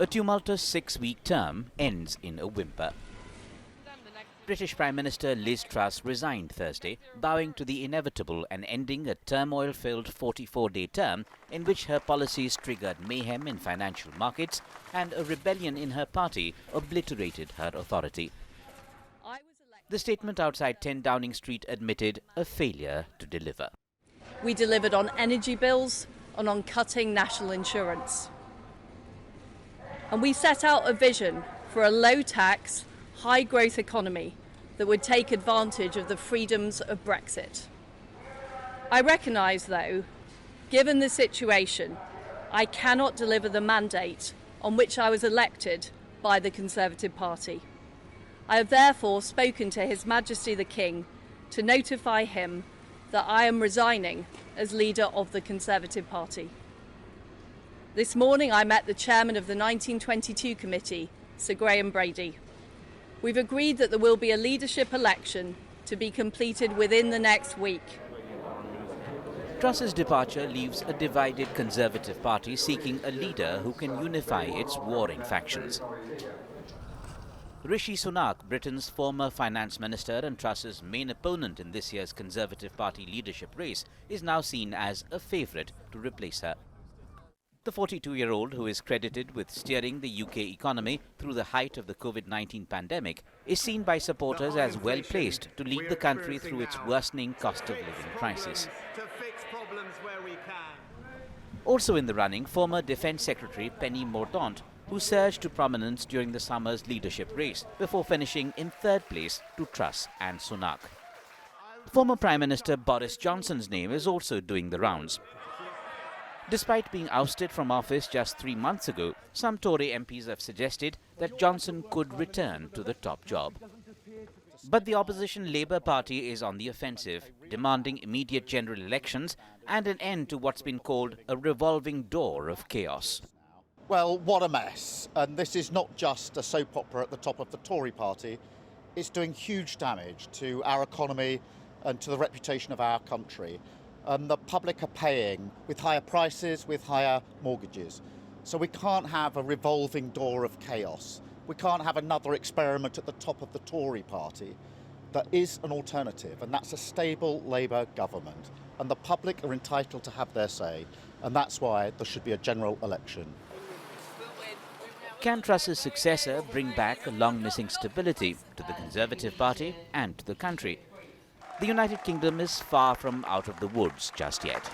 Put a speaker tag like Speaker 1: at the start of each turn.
Speaker 1: A tumultuous 6-week term ends in a whimper. British Prime Minister Liz Truss resigned Thursday, bowing to the inevitable and ending a turmoil-filled 44-day term in which her policies triggered mayhem in financial markets and a rebellion in her party obliterated her authority. The statement outside 10 Downing Street admitted a failure to deliver.
Speaker 2: We delivered on energy bills and on cutting national insurance. And we set out a vision for a low-tax, high-growth economy that would take advantage of the freedoms of Brexit. I recognise, though, given the situation, I cannot deliver the mandate on which I was elected by the Conservative Party. I have therefore spoken to His Majesty the King to notify him that I am resigning as leader of the Conservative Party. This morning I met the chairman of the 1922 committee, Sir Graham Brady. We've agreed that there will be a leadership election to be completed within the next week.
Speaker 1: Truss's departure leaves a divided Conservative Party seeking a leader who can unify its warring factions. Rishi Sunak, Britain's former finance minister and Truss's main opponent in this year's Conservative Party leadership race, is now seen as a favourite to replace her. The 42-year-old, who is credited with steering the UK economy through the height of the COVID-19 pandemic, is seen by supporters as well-placed to lead the country through its worsening cost-of-living crisis. Also in the running, former Defence Secretary Penny Mordaunt, who surged to prominence during the summer's leadership race before finishing in third place to Truss and Sunak. Former Prime Minister Boris Johnson's name is also doing the rounds. Despite being ousted from office just 3 months ago, some Tory MPs have suggested that Johnson could return to the top job. But the opposition Labour Party is on the offensive, demanding immediate general elections and an end to what's been called a revolving door of chaos.
Speaker 3: Well, what a mess. And this is not just a soap opera at the top of the Tory party. It's doing huge damage to our economy and to the reputation of our country. The public are paying with higher prices, with higher mortgages. So we can't have a revolving door of chaos. We can't have another experiment at the top of the Tory party. There is an alternative, and that's a stable Labour government. And the public are entitled to have their say, and that's why there should be a general election.
Speaker 1: Can Truss's successor bring back a long-missing stability to the Conservative Party and to the country? The United Kingdom is far from out of the woods just yet.